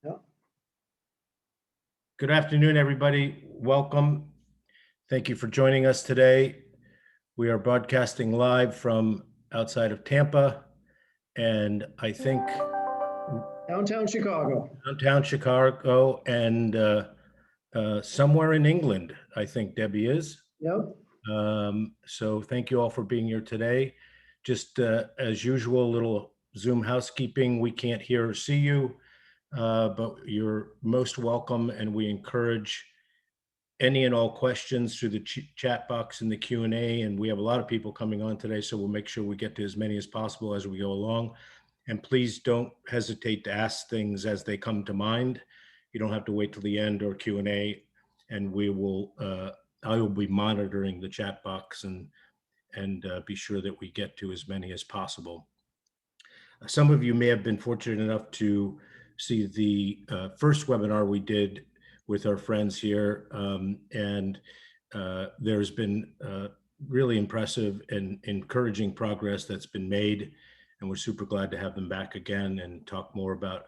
Yep. Good afternoon, everybody. Welcome. Thank you for joining us today. We are broadcasting live from outside of Tampa, and I think Downtown Chicago. downtown Chicago, and somewhere in England, I think Debbie is. Yep. So thank you all for being here today. Just as usual, a little Zoom housekeeping. We can't hear or see you, but you're most welcome, and we encourage any and all questions through the chat box in the Q&A. And we have a lot of people coming on today, so we'll make sure we get to as many as possible as we go along. And please don't hesitate to ask things as they come to mind. You don't have to wait till the end or Q&A, and we will, I will be monitoring the chat box and be sure that we get to as many as possible. Some of you may have been fortunate enough to see the first webinar we did with our friends here, and there's been really impressive and encouraging progress that's been made, and we're super glad to have them back again and talk more about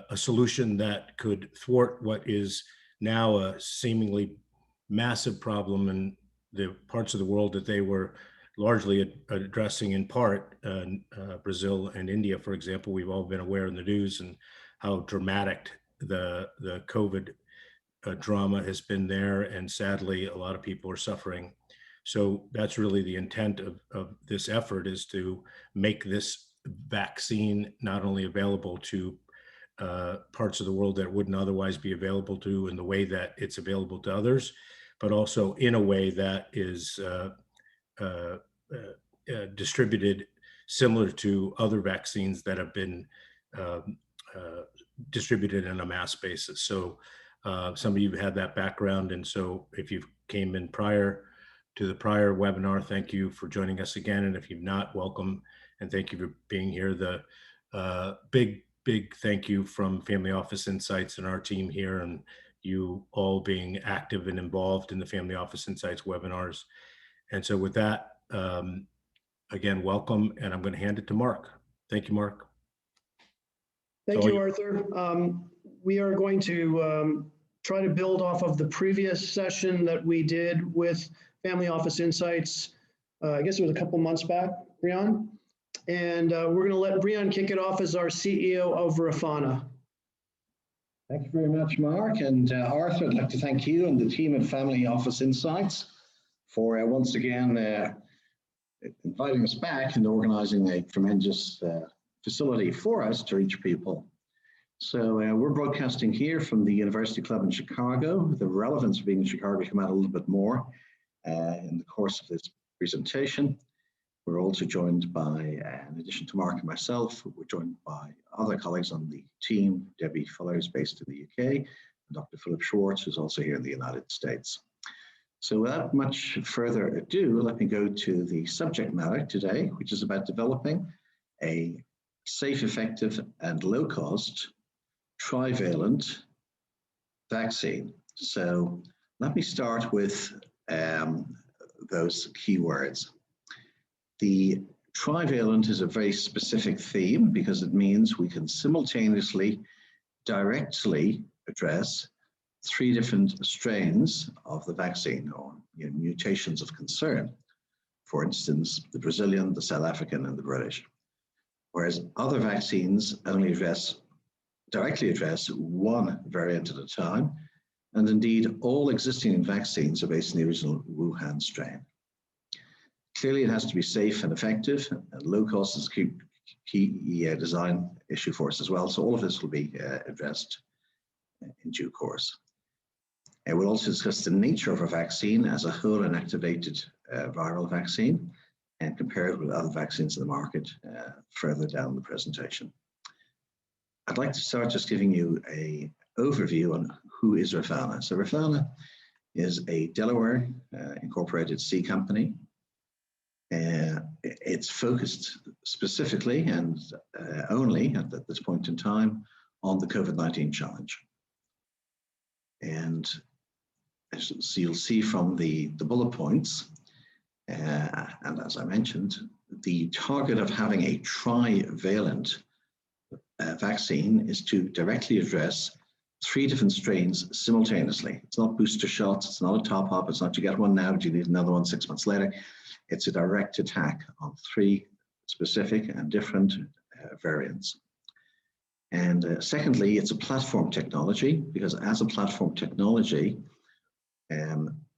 a solution that could thwart what is now a seemingly massive problem in the parts of the world that they were largely addressing in part. Brazil and India, for example, we've all been aware in the news and how dramatic the COVID drama has been there, and sadly a lot of people are suffering. So that's really the intent of this effort, is to make this vaccine not only available to parts of the world that wouldn't otherwise be available to in the way that it's available to others, but also in a way that is distributed similar to other vaccines that have been distributed on a mass basis. So some of you had that background, and so if you came in prior to the prior webinar, thank you for joining us again. And if you've not, welcome, and thank you for being here. The big thank you from Family Office Insights and our team here, and you all being active and involved in the Family Office Insights webinars. And so with that, again, welcome, and I'm going to hand it to Mark. Thank you, Mark. Thank you, Arthur. We are going to try to build off of the previous session that we did with Family Office Insights. I guess it was a couple months back, Brian. And we're going to let Brian kick it off as our CEO of Refana. Thank you very much, Mark. And Arthur, I'd like to thank you and the team at Family Office Insights for once again inviting us back and organizing a tremendous facility for us to reach people. So we're broadcasting here from the University Club in Chicago. The relevance of being in Chicago will come out a little bit more in the course of this presentation. We're also joined by, in addition to Mark and myself, we're joined by other colleagues on the team, Debbie Fuller, who's based in the UK, and Dr. Philip Schwartz, who's also here in the United States. So without much further ado, let me go to the subject matter today, which is about developing a safe, effective, and low-cost trivalent vaccine. So let me start with those keywords. The trivalent is a very specific theme because it means we can simultaneously directly address 3 different strains of the vaccine, or mutations of concern. For instance, the Brazilian, the South African, and the British. Whereas other vaccines only directly address 1 variant at a time, and indeed all existing vaccines are based on the original Wuhan strain. Clearly, it has to be safe and effective, and low cost is a key design issue for us as well. So all of this will be addressed in due course. And we'll also discuss the nature of a vaccine as a whole inactivated viral vaccine and compare it with other vaccines in the market further down the presentation. I'd like to start just giving you an overview on who is Refana. So Refana is a Delaware incorporated C company. It's focused specifically and only at this point in time on the COVID-19 challenge. And as you'll see from the bullet points, and as I mentioned, the target of having a trivalent vaccine is to directly address 3 different strains simultaneously. It's not booster shots, it's not a top up, it's not you get one now, but you need another one 6 months later. It's a direct attack on 3 specific and different variants. And secondly, it's a platform technology, because as a platform technology,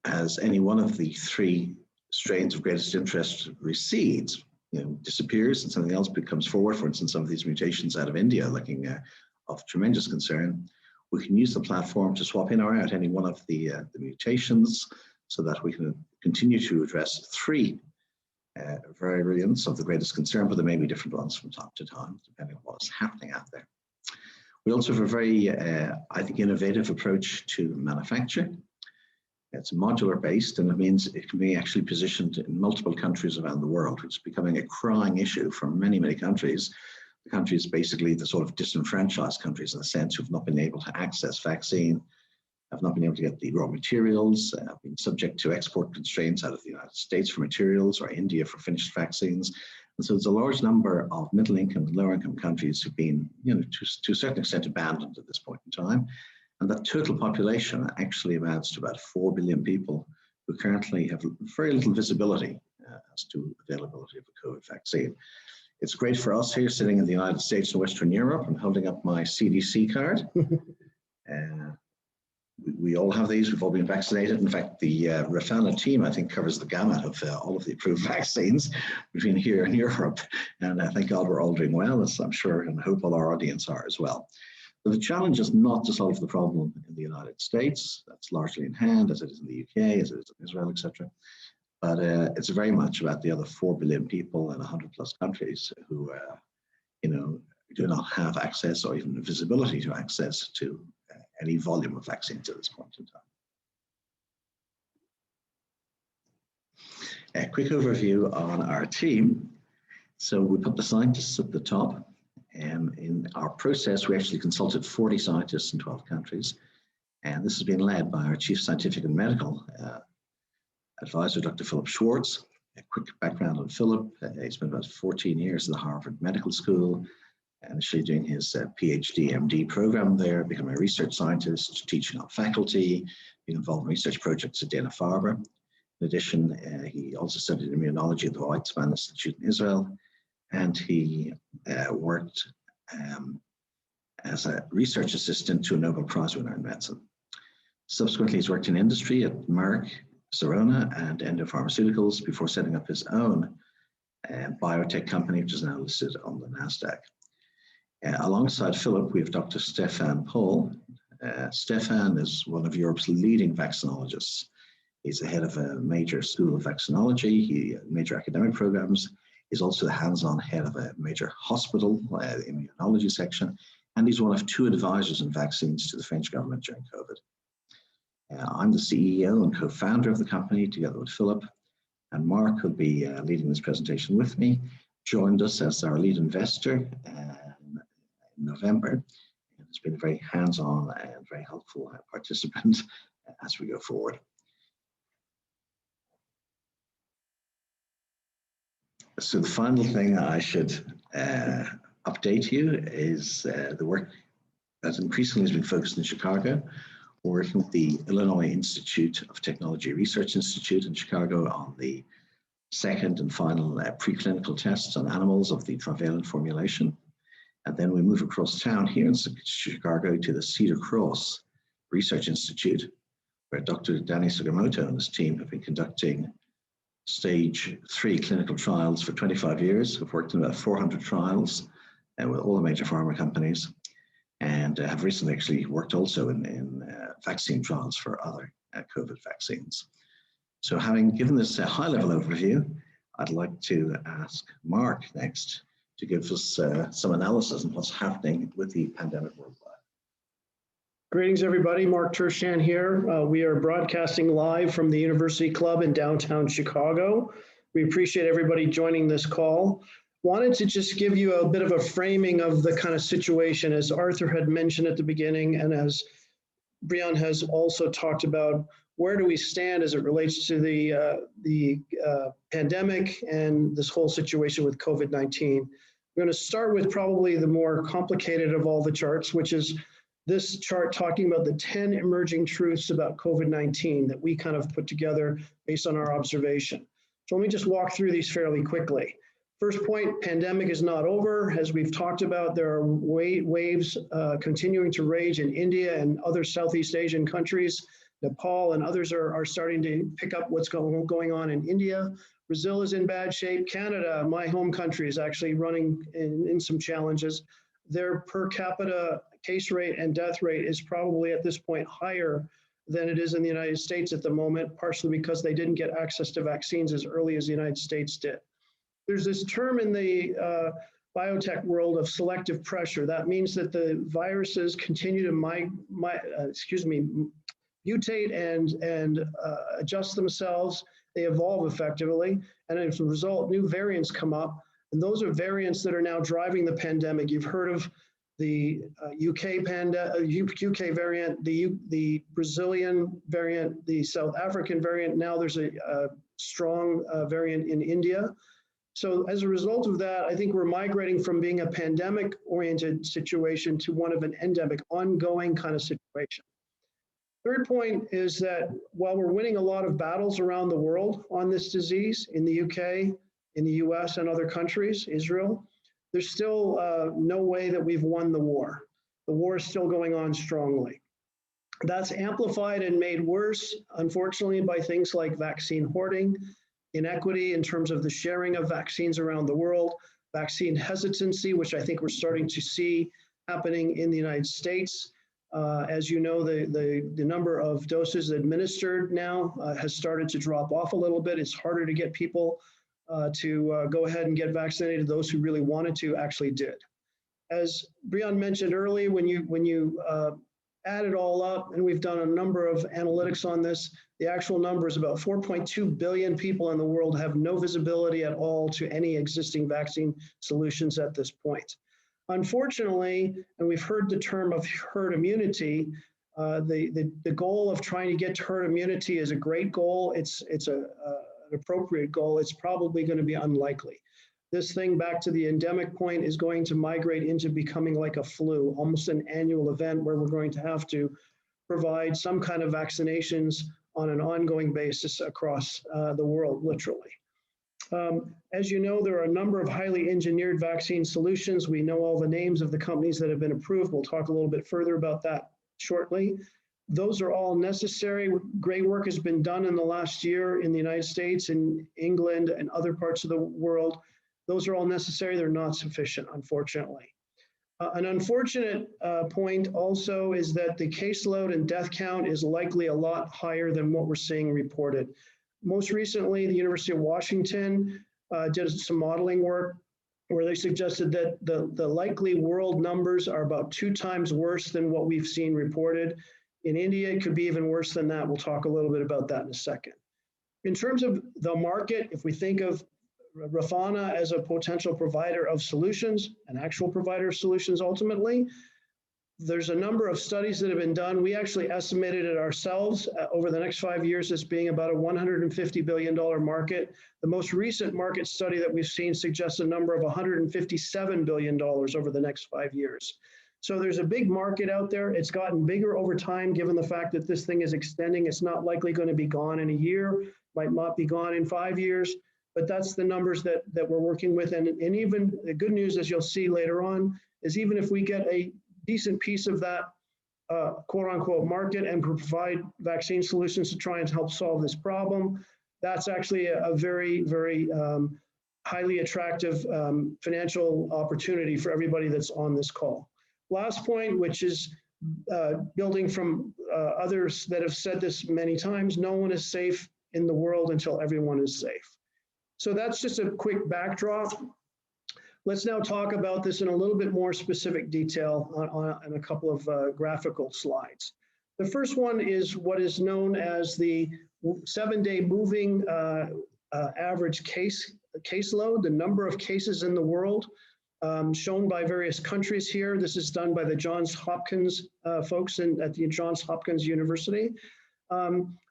as any one of the 3 strains of greatest interest recedes, disappears, and something else becomes forward, for instance, some of these mutations out of India looking of tremendous concern, we can use the platform to swap in or out any one of the mutations so that we can continue to address 3 variants of the greatest concern, but there may be different ones from time to time, depending on what is happening out there. We also have a very, I think, innovative approach to manufacture. It's modular based, and it means it can be actually positioned in multiple countries around the world, which is becoming a crying issue for many, many countries. The countries, basically the sort of disenfranchised countries in a sense, who've not been able to access vaccine, have not been able to get the raw materials, have been subject to export constraints out of the United States for materials or India for finished vaccines. And so there's a large number of middle income and lower income countries who've been, to a certain extent abandoned at this point in time. And that total population actually amounts to about 4 billion people who currently have very little visibility as to availability of a COVID vaccine. It's great for us here sitting in the United States and Western Europe. I'm holding up my CDC card. We all have these. We've all been vaccinated. In fact, the Refana team, I think, covers the gamut of all of the approved vaccines between here and Europe. And thank God we're all doing well, as I'm sure and hope all our audience are as well. But the challenge is not to solve the problem in the United States. That's largely in hand, as it is in the UK, as it is in Israel, etc. But it's very much about the other 4 billion people in 100 plus countries who, do not have access or even visibility to access to any volume of vaccines at this point in time. A quick overview on our team. So we put the scientists at the top. In our process, we actually consulted 40 scientists in 12 countries. And this has been led by our Chief Scientific and Medical Advisor, Dr. Philip Schwartz. A quick background on Philip. He spent about 14 years in the Harvard Medical School, initially doing his PhD, MD program there, becoming a research scientist, teaching on faculty, being involved in research projects at Dana-Farber. In addition, he also studied immunology at the Weizmann Institute in Israel, and he worked as a research assistant to a Nobel Prize winner in medicine. Subsequently, he's worked in industry at Merck, Serona, and Endo Pharmaceuticals before setting up his own biotech company, which is now listed on the NASDAQ. Alongside Philip, we have Dr. Stefan Paul. Stefan is one of Europe's leading vaccinologists. He's the head of a major school of vaccinology, major academic programs. He's also the hands-on head of a major hospital, the immunology section, and he's one of 2 advisors in vaccines to the French government during COVID. I'm the CEO and co-founder of the company together with Philip, and Mark, who'll be leading this presentation with me, joined us as our lead investor in November. And has been a very hands-on and very helpful participant as we go forward. So the final thing I should update you is the work that increasingly has been focused in Chicago. We're working with the Illinois Institute of Technology Research Institute in Chicago on the second and final preclinical tests on animals of the Trivalent formulation. And then we move across town here in Chicago to the Cedar Cross Research Institute, where Dr. Danny Sugimoto and his team have been conducting stage 3 clinical trials for 25 years. We've worked in about 400 trials with all the major pharma companies, and have recently actually worked also in vaccine trials for other COVID vaccines. So having given this a high-level overview, I'd like to ask Mark next to give us some analysis on what's happening with the pandemic worldwide. Greetings, everybody. Mark Tershan here. We are broadcasting live from the University Club in downtown Chicago. We appreciate everybody joining this call. Wanted to just give you a bit of a framing of the kind of situation, as Arthur had mentioned at the beginning, and as Brian has also talked about, where do we stand as it relates to the pandemic and this whole situation with COVID-19. I'm going to start with probably the more complicated of all the charts, which is this chart talking about the 10 emerging truths about COVID-19 that we kind of put together based on our observation. So let me just walk through these fairly quickly. First point, pandemic is not over. As we've talked about, there are waves continuing to rage in India and other Southeast Asian countries. Nepal and others are starting to pick up what's going on in India. Brazil is in bad shape. Canada, my home country, is actually running in some challenges. Their per capita case rate and death rate is probably at this point higher than it is in the United States at the moment, partially because they didn't get access to vaccines as early as the United States did. There's this term in the biotech world of selective pressure. That means that the viruses continue to mutate and adjust themselves. They evolve effectively, and as a result, new variants come up, and those are variants that are now driving the pandemic. You've heard of the UK variant, the Brazilian variant, the South African variant. Now there's a strong variant in India. So as a result of that, I think we're migrating from being a pandemic-oriented situation to one of an endemic, ongoing kind of situation. Third point is that while we're winning a lot of battles around the world on this disease, in the UK, in the US, and other countries, Israel, there's still no way that we've won the war. The war is still going on strongly. That's amplified and made worse, unfortunately, by things like vaccine hoarding, inequity in terms of the sharing of vaccines around the world, vaccine hesitancy, which I think we're starting to see happening in the United States. As you know, the number of doses administered now has started to drop off a little bit. It's harder to get people to go ahead and get vaccinated. Those who really wanted to actually did. As Brian mentioned earlier, when you add it all up, and we've done a number of analytics on this, the actual number is about 4.2 billion people in the world have no visibility at all to any existing vaccine solutions at this point. Unfortunately, and we've heard the term of herd immunity, the goal of trying to get to herd immunity is a great goal. It's an appropriate goal. It's probably going to be unlikely. This thing, back to the endemic point, is going to migrate into becoming like a flu, almost an annual event where we're going to have to provide some kind of vaccinations on an ongoing basis across the world, literally. As you know, there are a number of highly engineered vaccine solutions. We know all the names of the companies that have been approved. We'll talk a little bit further about that shortly. Those are all necessary. Great work has been done in the last year in the United States, in England, and other parts of the world. Those are all necessary. They're not sufficient, unfortunately. An unfortunate point also is that the caseload and death count is likely a lot higher than what we're seeing reported. Most recently, the University of Washington did some modeling work where they suggested that the likely world numbers are about 2 times worse than what we've seen reported. In India, it could be even worse than that. We'll talk a little bit about that in a second. In terms of the market, if we think of Refana as a potential provider of solutions, an actual provider of solutions ultimately, there's a number of studies that have been done. We actually estimated it ourselves over the next 5 years as being about a $150 billion market. The most recent market study that we've seen suggests a number of $157 billion over the next 5 years. So there's a big market out there. It's gotten bigger over time, given the fact that this thing is extending. It's not likely going to be gone in a year, might not be gone in 5 years, but that's the numbers that we're working with. And even the good news, as you'll see later on, is even if we get a decent piece of that quote unquote market and provide vaccine solutions to try and help solve this problem, that's actually a very, very highly attractive financial opportunity for everybody that's on this call. Last point, which is building from others that have said this many times, no one is safe in the world until everyone is safe. So that's just a quick backdrop. Let's now talk about this in a little bit more specific detail on a couple of graphical slides. The first one is what is known as the 7-day moving average caseload, the number of cases in the world, shown by various countries here. This is done by the Johns Hopkins folks at the Johns Hopkins University.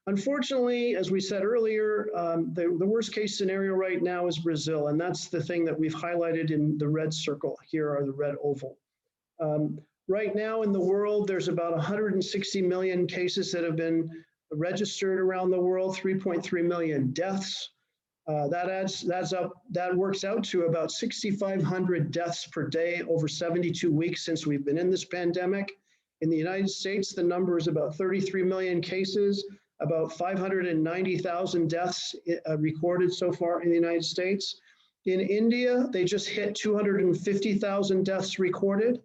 Unfortunately, as we said earlier, the worst case scenario right now is Brazil, and that's the thing that we've highlighted in the red circle here, or the red oval. Right now in the world, there's about 160 million cases that have been registered around the world, 3.3 million deaths. That works out to about 6,500 deaths per day over 72 weeks since we've been in this pandemic. In the United States, the number is about 33 million cases, about 590,000 deaths recorded so far in the United States. In India, they just hit 250,000 deaths recorded.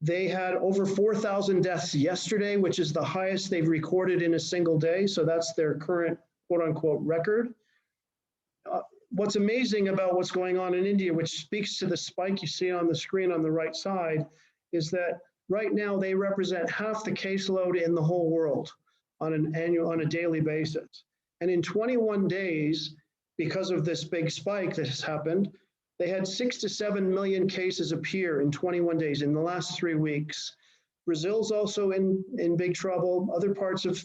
They had over 4,000 deaths yesterday, which is the highest they've recorded in a single day. So that's their current quote unquote record. What's amazing about what's going on in India, which speaks to the spike you see on the screen on the right side, is that right now they represent half the caseload in the whole world on a daily basis. And in 21 days, because of this big spike that has happened, they had 6 to 7 million cases appear in 21 days in the last 3 weeks. Brazil's also in big trouble. Other parts of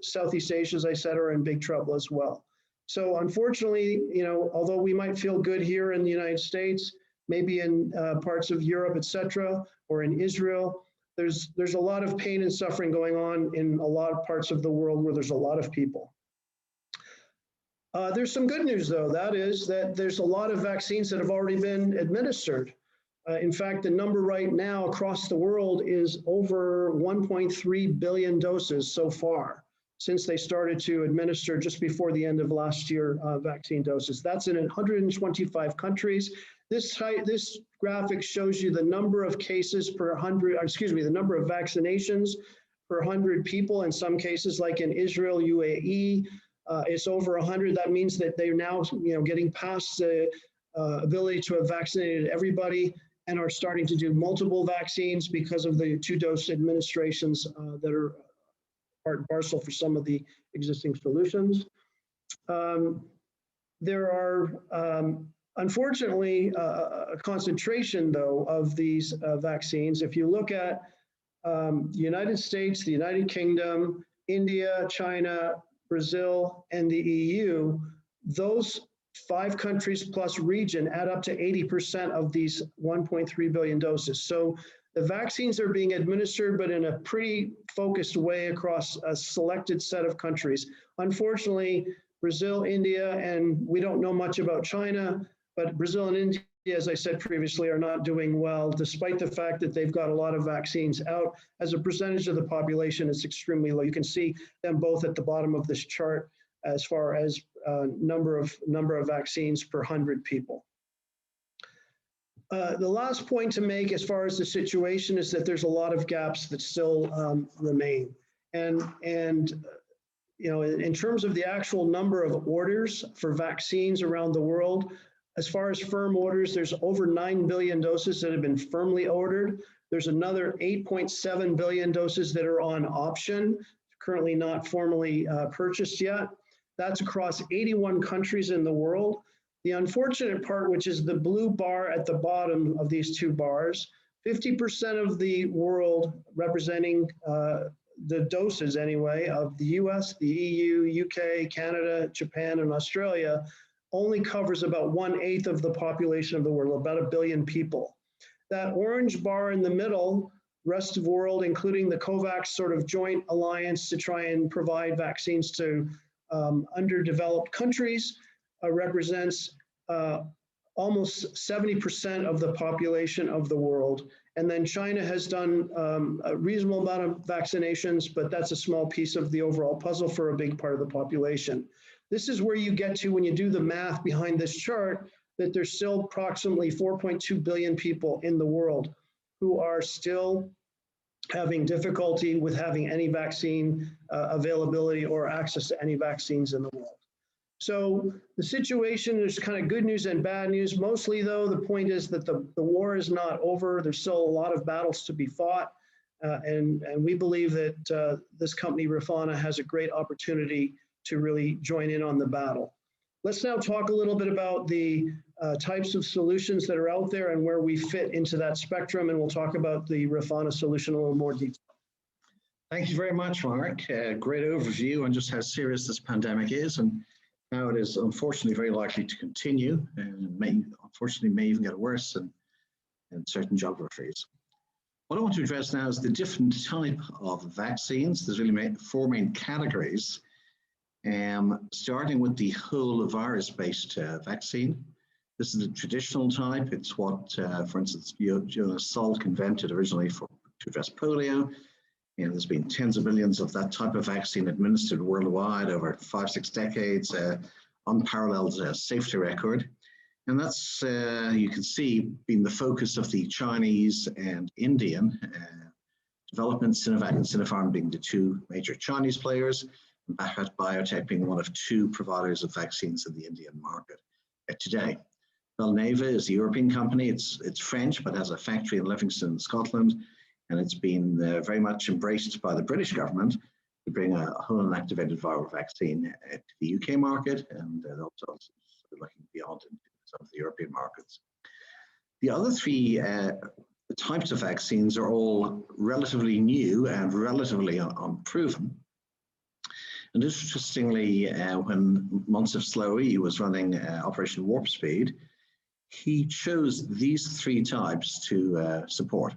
Southeast Asia, as I said, are in big trouble as well. So unfortunately, although we might feel good here in the United States, maybe in parts of Europe, et cetera, or in Israel, there's a lot of pain and suffering going on in a lot of parts of the world where there's a lot of people. There's some good news, though. That is that there's a lot of vaccines that have already been administered. In fact, the number right now across the world is over 1.3 billion doses so far since they started to administer just before the end of last year vaccine doses. That's in 125 countries. This graphic shows you the number of cases per 100, the number of vaccinations per 100 people. In some cases, like in Israel, UAE, it's over 100. That means that they're now, getting past the ability to have vaccinated everybody and are starting to do multiple vaccines because of the 2-dose administrations that are part and parcel for some of the existing solutions. There are, unfortunately, a concentration, though, of these vaccines. If you look at the United States, the United Kingdom, India, China, Brazil, and the EU, those 5 countries plus region add up to 80% of these 1.3 billion doses. So the vaccines are being administered, but in a pretty focused way across a selected set of countries. Unfortunately, Brazil, India, and we don't know much about China, but Brazil and India, as I said previously, are not doing well, despite the fact that they've got a lot of vaccines out. As a percentage of the population, it's extremely low. You can see them both at the bottom of this chart as far as number of vaccines per 100 people. The last point to make as far as the situation is that there's a lot of gaps that still remain. And in terms of the actual number of orders for vaccines around the world, as far as firm orders, there's over 9 billion doses that have been firmly ordered. There's another 8.7 billion doses that are on option, currently not formally purchased yet. That's across 81 countries in the world. The unfortunate part, which is the blue bar at the bottom of these 2 bars, 50% of the world, representing the doses anyway, of the US, the EU, UK, Canada, Japan, and Australia, only covers about 1/8 of the population of the world, about 1 billion people. That orange bar in the middle, rest of the world, including the COVAX sort of joint alliance to try and provide vaccines to underdeveloped countries, represents almost 70% of the population of the world. And then China has done a reasonable amount of vaccinations, but that's a small piece of the overall puzzle for a big part of the population. This is where you get to when you do the math behind this chart, that there's still approximately 4.2 billion people in the world who are still having difficulty with having any vaccine availability or access to any vaccines in the world. So the situation is kind of good news and bad news. Mostly, though, the point is that the war is not over. There's still a lot of battles to be fought. And we believe that this company, Refana, has a great opportunity to really join in on the battle. Let's now talk a little bit about the types of solutions that are out there and where we fit into that spectrum. And we'll talk about the Refana solution in a little more detail. Thank you very much, Mark. Great overview on just how serious this pandemic is and how it is unfortunately very likely to continue and unfortunately may even get worse in certain geographies. What I want to address now is the different type of vaccines. There's really four main categories, starting with the whole virus-based vaccine. This is the traditional type. It's what, for instance, Jonas Salk invented originally to address polio. And there's been tens of millions of that type of vaccine administered worldwide over 5-6 decades, unparalleled safety record. And that's, you can see, been the focus of the Chinese and Indian development, Sinovac and Sinopharm being the two major Chinese players, and Bharat Biotech being one of two providers of vaccines in the Indian market today. Valneva is a European company. It's French, but has a factory in Livingston, Scotland. And it's been very much embraced by the British government to bring a whole inactivated viral vaccine to the UK market, and also looking beyond into some of the European markets. The other three types of vaccines are all relatively new and relatively unproven. And interestingly, when Monsif Slaoui was running Operation Warp Speed, he chose these three types to support.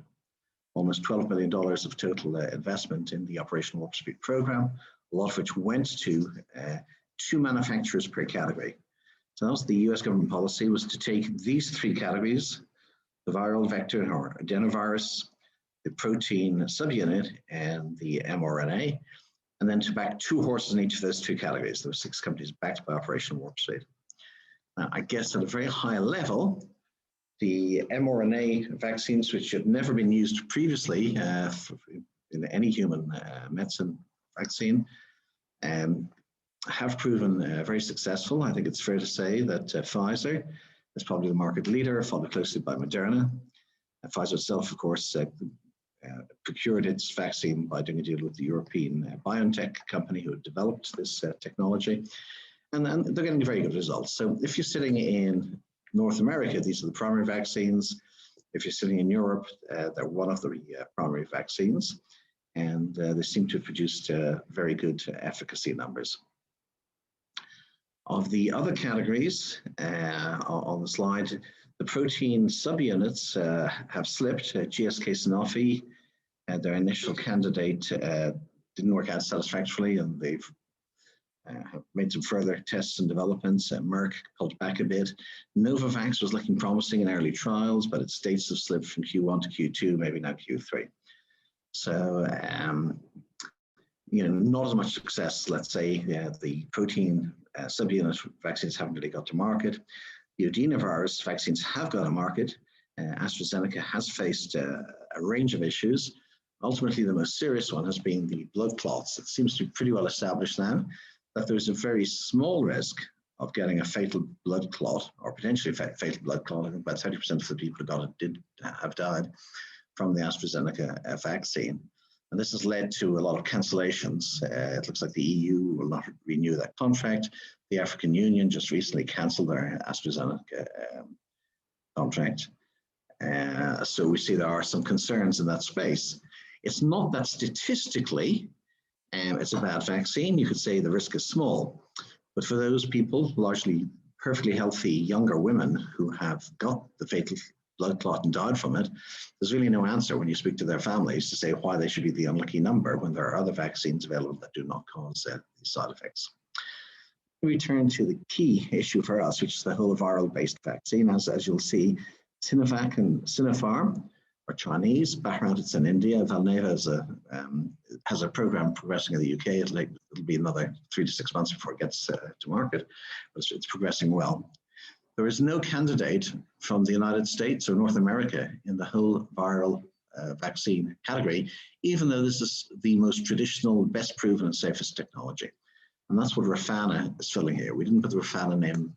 Almost $12 billion of total investment in the Operation Warp Speed program, a lot of which went to 2 manufacturers per category. So that was the US government policy, was to take these three categories, the viral vector or adenovirus, the protein subunit, and the mRNA, and then to back 2 horses in each of those 2 categories. There were 6 companies backed by Operation Warp Speed. Now, I guess at a very high level, the mRNA vaccines, which had never been used previously in any human medicine vaccine, have proven very successful. I think it's fair to say that Pfizer is probably the market leader, followed closely by Moderna. Pfizer itself, of course, procured its vaccine by doing a deal with the European BioNTech company who had developed this technology. And they're getting very good results. So if you're sitting in North America, these are the primary vaccines. If you're sitting in Europe, they're one of the primary vaccines. And they seem to have produced very good efficacy numbers. Of the other categories on the slide, the protein subunits have slipped. GSK Sanofi, their initial candidate didn't work out satisfactorily, and they've have made some further tests and developments. Merck pulled back a bit. Novavax was looking promising in early trials, but its dates have slipped from Q1 to Q2, maybe now Q3. So, not as much success, let's say. The protein subunit vaccines haven't really got to market. The adenovirus vaccines have got to market. AstraZeneca has faced a range of issues. Ultimately, the most serious one has been the blood clots. It seems to be pretty well established now that there's a very small risk of getting a fatal blood clot, or potentially fatal blood clot. I think about 30% of the people who got it did have died from the AstraZeneca vaccine. And this has led to a lot of cancellations. It looks like the EU will not renew that contract. The African Union just recently cancelled their AstraZeneca contract. So we see there are some concerns in that space. It's not that statistically it's a bad vaccine. You could say the risk is small. But for those people, largely perfectly healthy younger women who have got the fatal blood clot and died from it, there's really no answer when you speak to their families to say why they should be the unlucky number when there are other vaccines available that do not cause these side effects. We turn to the key issue for us, which is the whole viral-based vaccine. As you'll see, Sinovac and Sinopharm are Chinese. Bharat, it's in India. Valneva has a program progressing in the UK. It'll be another 3 to 6 months before it gets to market, but it's progressing well. There is no candidate from the United States or North America in the whole viral vaccine category, even though this is the most traditional, best proven and safest technology. And that's what Refana is filling here. We didn't put the Refana name,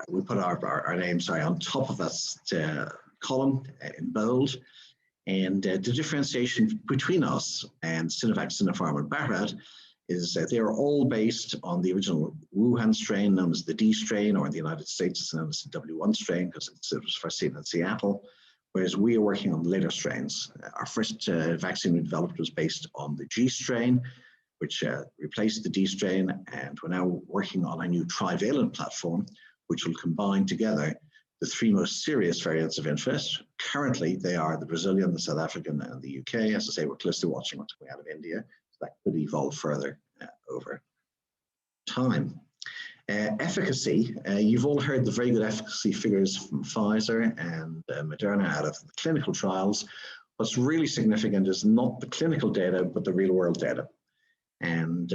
we put our name, on top of that column in bold. And the differentiation between us and Sinovac, Sinopharm, and Bharat is that they are all based on the original Wuhan strain known as the D strain, or in the United States it's known as the W1 strain because it was first seen in Seattle, whereas we are working on later strains. Our first vaccine we developed was based on the G strain, which replaced the D strain, and we're now working on a new trivalent platform, which will combine together the three most serious variants of interest. Currently, they are the Brazilian, the South African, and the UK. As I say, we're closely watching what's coming out of India, so that could evolve further over time. Efficacy, you've all heard the very good efficacy figures from Pfizer and Moderna out of the clinical trials. What's really significant is not the clinical data, but the real world data. And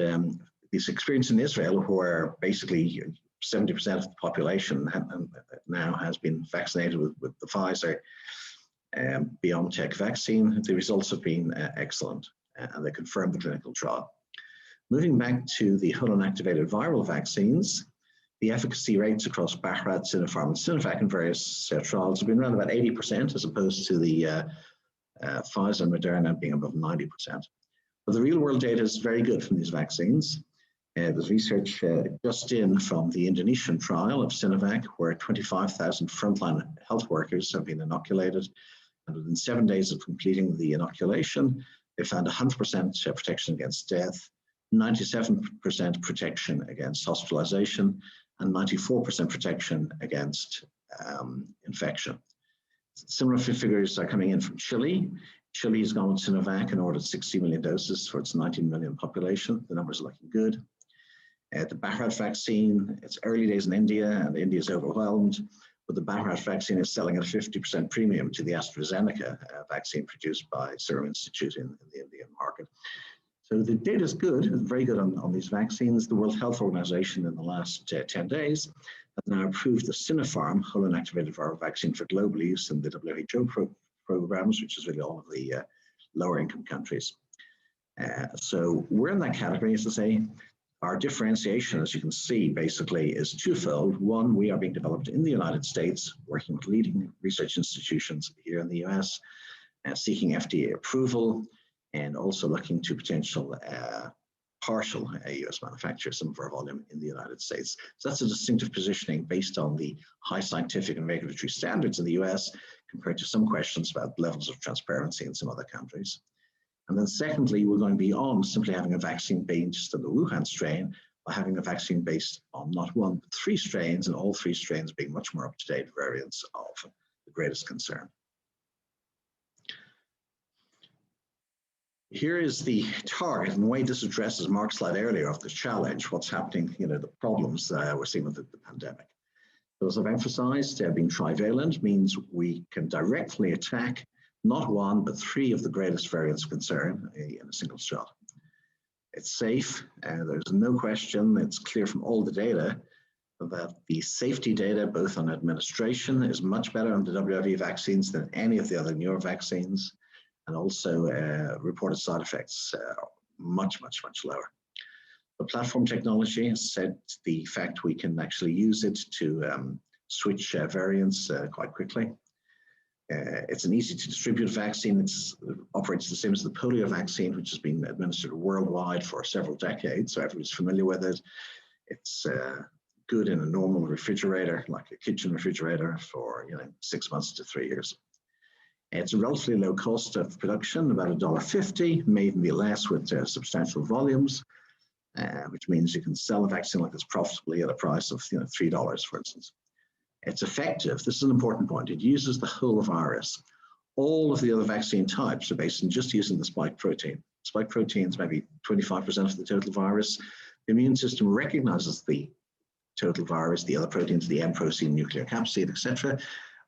this experience in Israel, where basically 70% of the population now has been vaccinated with the Pfizer BioNTech vaccine, the results have been excellent, and they confirm the clinical trial. Moving back to the hull-inactivated viral vaccines, the efficacy rates across Baccarat, Sinopharm, and Sinovac in various trials have been around about 80%, as opposed to the Pfizer and Moderna being above 90%. But the real-world data is very good from these vaccines. There's research just in from the Indonesian trial of Sinovac, where 25,000 frontline health workers have been inoculated, and within 7 days of completing the inoculation, they found 100% protection against death, 97% protection against hospitalization, and 94% protection against infection. Similar figures are coming in from Chile. Chile has gone with Sinovac and ordered 60 million doses for its 19 million population. The numbers are looking good. The Baccarat vaccine, it's early days in India, and India is overwhelmed, but the Baccarat vaccine is selling at a 50% premium to the AstraZeneca vaccine produced by Serum Institute in the Indian market. So the data is good, very good on these vaccines. The World Health Organization in the last 10 days has now approved the Sinopharm hull-inactivated viral vaccine for global use in the WHO programs, which is really all of the lower income countries. So we're in that category, as I say. Our differentiation, as you can see, basically is twofold. One, we are being developed in the United States, working with leading research institutions here in the US, seeking FDA approval, and also looking to potential partial US manufacture some of our volume in the United States. So that's a distinctive positioning based on the high scientific and regulatory standards in the US compared to some questions about levels of transparency in some other countries. And then secondly, we're going beyond simply having a vaccine based on the Wuhan strain by having a vaccine based on not one, but three strains, and all three strains being much more up-to-date variants of the greatest concern. Here is the target, and the way this addresses Mark's slide earlier of the challenge, what's happening, the problems we're seeing with the pandemic. So as I've emphasized, being trivalent means we can directly attack not one, but three of the greatest variants of concern in a single shot. It's safe, there's no question, it's clear from all the data that the safety data, both on administration, is much better on the WIV vaccines than any of the other newer vaccines, and also reported side effects much lower. The platform technology has said the fact we can actually use it to switch variants quite quickly. It's an easy to distribute vaccine. It operates the same as the polio vaccine, which has been administered worldwide for several decades, so everybody's familiar with it. It's good in a normal refrigerator, like a kitchen refrigerator, for 6 months to 3 years. It's a relatively low cost of production, about $1.50, may even be less with substantial volumes, which means you can sell a vaccine like this profitably at a price of $3, for instance. It's effective. This is an important point. It uses the whole virus. All of the other vaccine types are based on just using the spike protein. Spike protein is maybe 25% of the total virus. The immune system recognizes the total virus, the other proteins, the M protein, nuclear capsid, etc.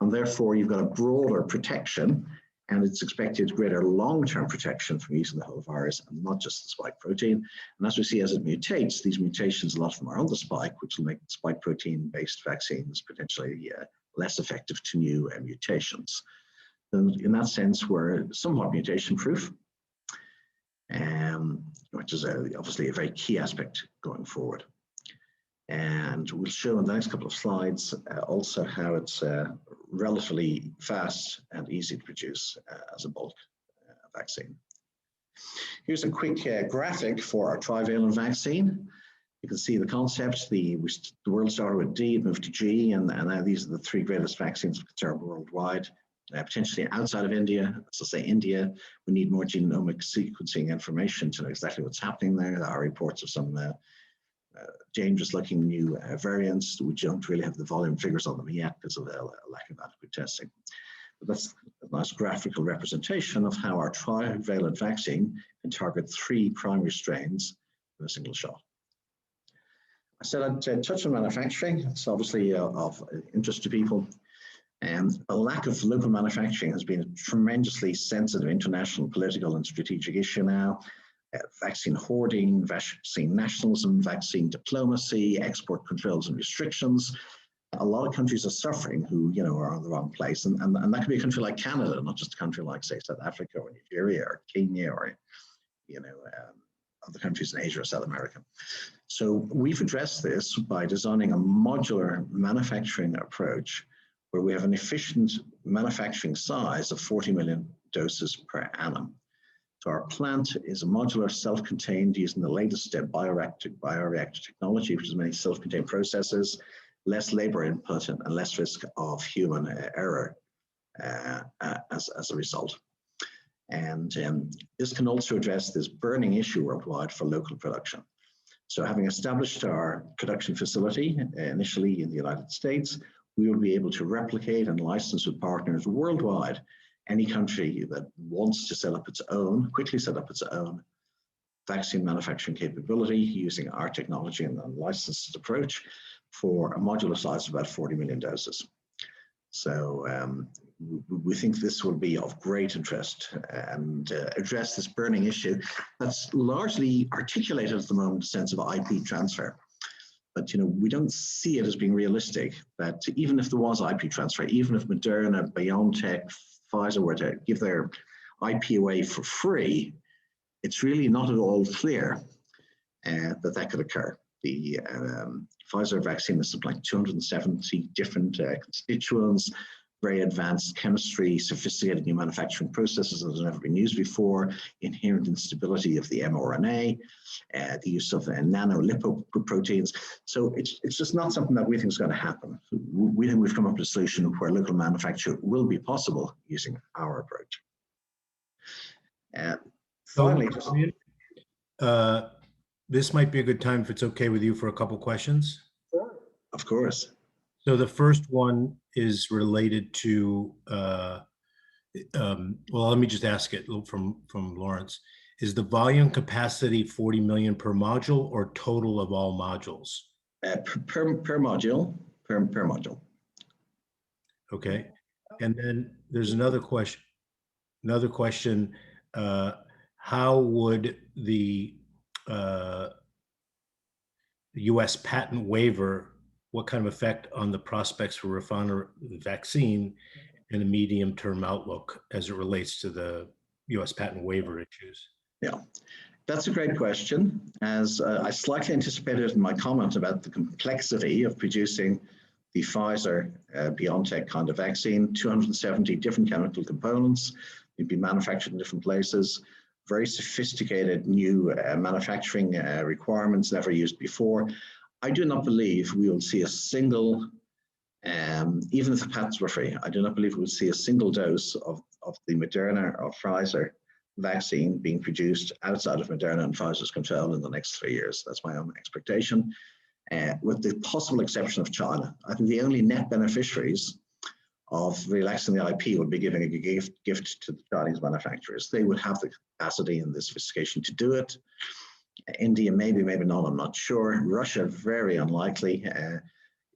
And therefore, you've got a broader protection, and it's expected greater long-term protection from using the whole virus and not just the spike protein. And as we see as it mutates, these mutations, a lot of them are on the spike, which will make spike protein-based vaccines potentially less effective to new mutations. And in that sense, we're somewhat mutation-proof, which is obviously a very key aspect going forward. And we'll show in the next couple of slides also how it's relatively fast and easy to produce as a bulk vaccine. Here's a quick graphic for our trivalent vaccine. You can see the concept. The world started with D, it moved to G, and now these are the three greatest vaccines of concern worldwide. potentially outside of India. As I say, India, we need more genomic sequencing information to know exactly what's happening there. There are reports of some dangerous looking new variants. We don't really have the volume figures on them yet because of the lack of adequate testing. But that's a nice graphical representation of how our trivalent vaccine can target 3 primary strains in a single shot. I said I'd touch on manufacturing. It's obviously of interest to people. And a lack of local manufacturing has been a tremendously sensitive international, political, and strategic issue now. Vaccine hoarding, vaccine nationalism, vaccine diplomacy, export controls and restrictions. A lot of countries are suffering who, are in the wrong place. And that could be a country like Canada, not just a country like, say, South Africa or Nigeria or Kenya or, other countries in Asia or South America. So we've addressed this by designing a modular manufacturing approach where we have an efficient manufacturing size of 40 million doses per annum. So our plant is a modular, self-contained, using the latest bioreactor technology, which is many self-contained processes, less labor input and less risk of human error as a result. And this can also address this burning issue worldwide for local production. So having established our production facility initially in the United States, we will be able to replicate and license with partners worldwide any country that wants to quickly set up its own vaccine manufacturing capability using our technology and a licensed approach for a modular size of about 40 million doses. So we think this will be of great interest and address this burning issue that's largely articulated at the moment in the sense of IP transfer. But we don't see it as being realistic that even if there was IP transfer, even if Moderna, BioNTech, Pfizer were to give their IP away for free, it's really not at all clear that could occur. The Pfizer vaccine is something like 270 different constituents, very advanced chemistry, sophisticated new manufacturing processes that have never been used before, inherent instability of the mRNA, the use of nanolipoproteins. So it's just not something that we think is going to happen. We think we've come up with a solution where local manufacture will be possible using our approach. Finally, this might be a good time if it's okay with you for a couple questions. Of course. So the first one is related to, well, let me just ask it from Lawrence. Is the volume capacity 40 million per module or total of all modules? Per module, per module. Okay. And then there's another question. How would the US patent waiver, what kind of effect on the prospects for Refana vaccine and the medium-term outlook as it relates to the US patent waiver issues? Yeah, that's a great question. As I slightly anticipated in my comment about the complexity of producing the Pfizer BioNTech kind of vaccine, 270 different chemical components, they'd be manufactured in different places, very sophisticated new manufacturing requirements never used before. I do not believe we will see a single, even if the patents were free, I do not believe we'll see a single dose of the Moderna or Pfizer vaccine being produced outside of Moderna and Pfizer's control in the next 3 years. That's my own expectation, with the possible exception of China. I think the only net beneficiaries of relaxing the IP would be giving a gift to the Chinese manufacturers. They would have the capacity and the sophistication to do it. India, maybe not, I'm not sure. Russia, very unlikely.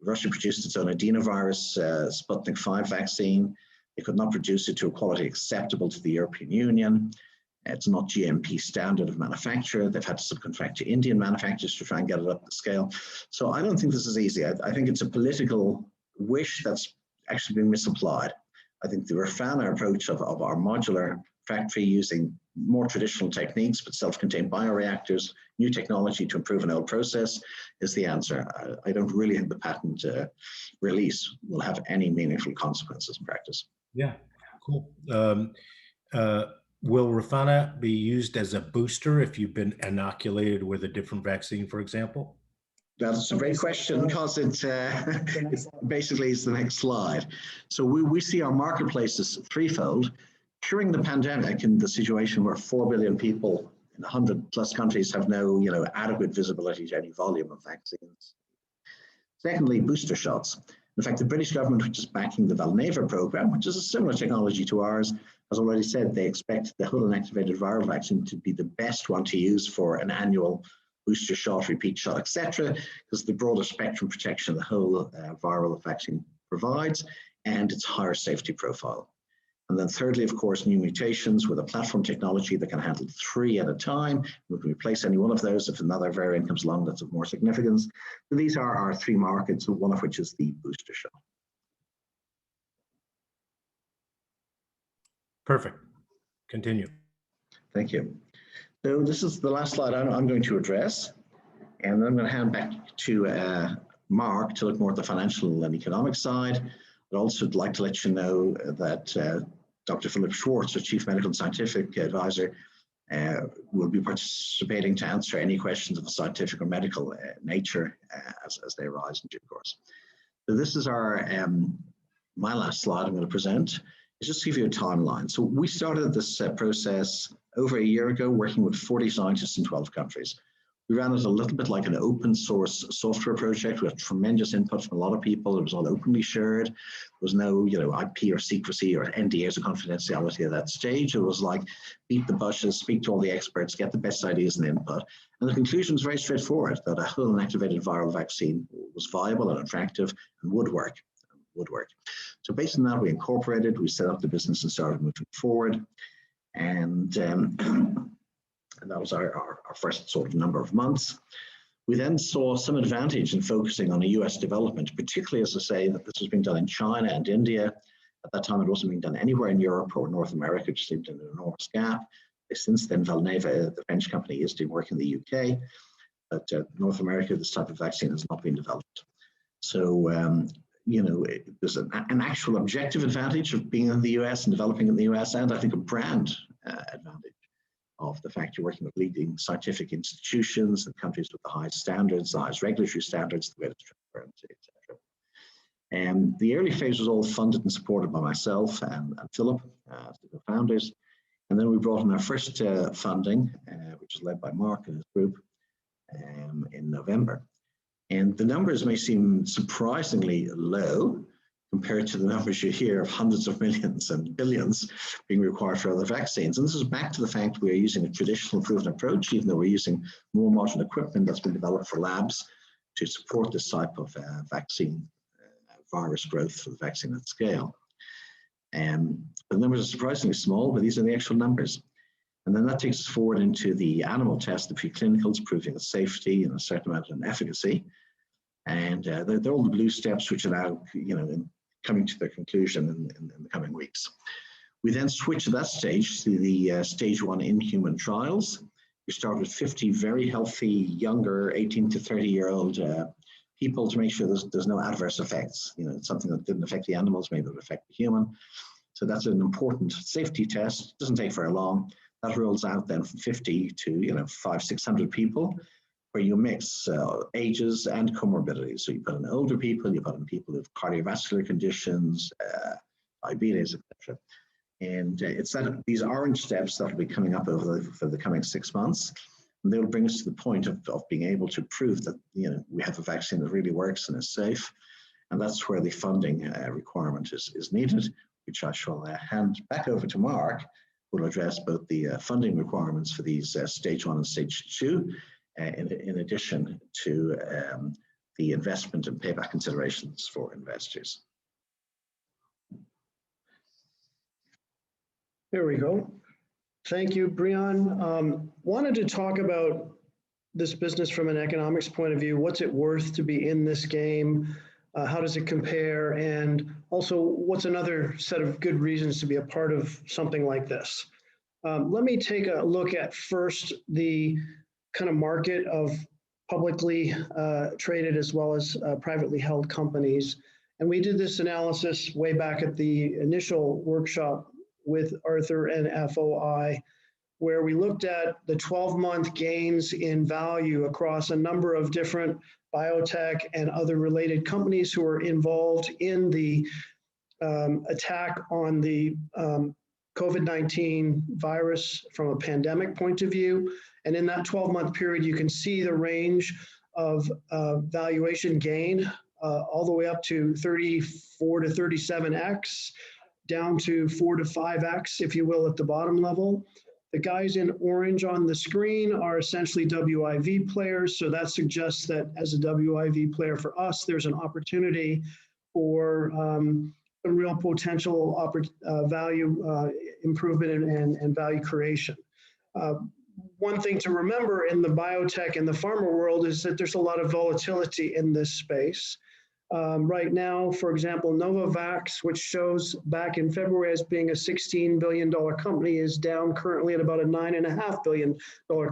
Russia produced its own adenovirus Sputnik 5 vaccine. It could not produce it to a quality acceptable to the European Union. It's not GMP standard of manufacture. They've had to subcontract to Indian manufacturers to try and get it up the scale. So I don't think this is easy. I think it's a political wish that's actually been misapplied. I think the Refana approach of our modular factory using more traditional techniques, but self-contained bioreactors, new technology to improve an old process is the answer. I don't really think the patent release will have any meaningful consequences in practice. Yeah, cool. Will Refana be used as a booster if you've been inoculated with a different vaccine, for example? That's a great question because it basically is the next slide. So we see our marketplace as threefold. During the pandemic, in the situation where 4 billion people in 100 plus countries have no adequate visibility to any volume of vaccines. Secondly, booster shots. In fact, the British government, which is backing the Valneva program, which is a similar technology to ours, has already said they expect the whole inactivated viral vaccine to be the best one to use for an annual booster shot, repeat shot, etc., because the broader spectrum protection the whole viral vaccine provides and its higher safety profile. And then thirdly, of course, new mutations with a platform technology that can handle 3 at a time. We can replace any one of those if another variant comes along that's of more significance. So these are our 3 markets, one of which is the booster shot. Perfect. Continue. Thank you. So this is the last slide I'm going to address. And then I'm going to hand back to Mark to look more at the financial and economic side. I'd also like to let you know that Dr. Philip Schwartz, our Chief Medical and Scientific Advisor, will be participating to answer any questions of a scientific or medical nature as they arise in due course. So this is our my last slide I'm going to present. Is just to give you a timeline. So we started this process over a year ago, working with 40 scientists in 12 countries. We ran it a little bit like an open source software project with tremendous input from a lot of people. It was all openly shared. There was no, IP or secrecy or NDAs or confidentiality at that stage. It was like beat the bushes, speak to all the experts, get the best ideas and input. And the conclusion was very straightforward, that a whole inactivated viral vaccine was viable and attractive and would work. So based on that, we incorporated, we set up the business and started moving forward. And that was our first sort of number of months. We then saw some advantage in focusing on a US development, particularly as I say that this was being done in China and India. At that time, it wasn't being done anywhere in Europe or North America, which seemed an enormous gap. Since then, Valneva, the French company, is doing work in the UK. But North America, this type of vaccine has not been developed. So, there's an actual objective advantage of being in the US and developing in the US, and I think a brand advantage of the fact you're working with leading scientific institutions and countries with the highest standards, the highest regulatory standards, the greatest transparency, etc. And the early phase was all funded and supported by myself and Philip, the founders. And then we brought in our first funding, which was led by Mark and his group in November. And the numbers may seem surprisingly low compared to the numbers you hear of hundreds of millions and billions being required for other vaccines. And this is back to the fact we are using a traditional proven approach, even though we're using more modern equipment that's been developed for labs to support this type of vaccine, virus growth for the vaccine at scale. The numbers are surprisingly small, but these are the actual numbers. And then that takes us forward into the animal test, the preclinicals, proving its safety and a certain amount of efficacy. And they're all the blue steps, which are now, coming to their conclusion in the coming weeks. We then switch at that stage to the stage 1 in human trials. We start with 50 very healthy, younger, 18 to 30-year-old people to make sure there's no adverse effects. It's something that didn't affect the animals, maybe it would affect the human. So that's an important safety test. It doesn't take very long. That rolls out then from 50 to 500-600 people, where you mix ages and comorbidities. So you put in older people, you put in people with cardiovascular conditions, diabetes, etc. And it's these orange steps that will be coming up for the coming 6 months. And they'll bring us to the point of being able to prove that we have a vaccine that really works and is safe. And that's where the funding requirement is needed, which I shall hand back over to Mark, who will address both the funding requirements for these stage 1 and stage 2, in addition to the investment and payback considerations for investors. There we go. Thank you, Brian. Wanted to talk about this business from an economics point of view. What's it worth to be in this game? How does it compare? And also, what's another set of good reasons to be a part of something like this? Let me take a look at first the kind of market of publicly traded as well as privately held companies. And we did this analysis way back at the initial workshop with Arthur and FOI, where we looked at the 12-month gains in value across a number of different biotech, and other related companies who are involved in the attack on the COVID-19 virus from a pandemic point of view. And in that 12-month period, you can see the range of valuation gain all the way up to 34 to 37x, down to 4 to 5x, if you will, at the bottom level. The guys in orange on the screen are essentially WIV players. So that suggests that as a WIV player for us, there's an opportunity for a real potential value improvement and value creation. One thing to remember in the biotech and the pharma world is that there's a lot of volatility in this space. Right now, for example, Novavax, which shows back in February as being a $16 billion company, is down currently at about a $9.5 billion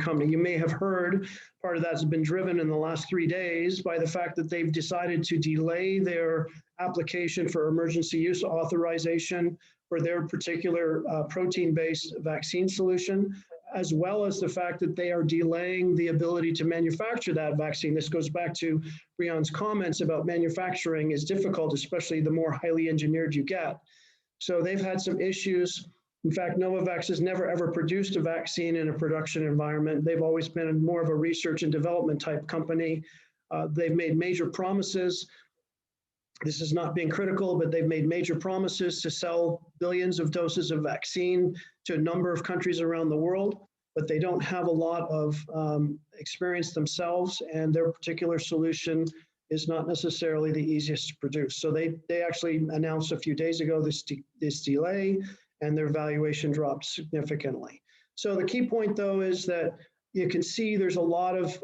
company. You may have heard part of that has been driven in the last 3 days by the fact that they've decided to delay their application for emergency use authorization for their particular protein-based vaccine solution, as well as the fact that they are delaying the ability to manufacture that vaccine. This goes back to Breon's comments about manufacturing is difficult, especially the more highly engineered you get. So they've had some issues. In fact, Novavax has never ever produced a vaccine in a production environment. They've always been more of a research and development type company. They've made major promises. This is not being critical, but they've made major promises to sell billions of doses of vaccine to a number of countries around the world, but they don't have a lot of experience themselves, and their particular solution is not necessarily the easiest to produce. So they actually announced a few days ago this delay, and their valuation dropped significantly. So the key point, though, is that you can see there's a lot of,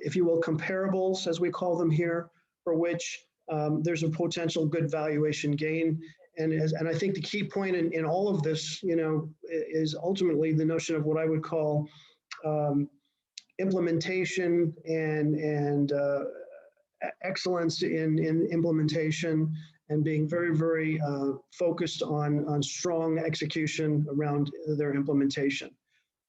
if you will, comparables, as we call them here, for which there's a potential good valuation gain. And I think the key point in all of this, is ultimately the notion of what I would call implementation and excellence in implementation, and being very, very focused on strong execution around their implementation.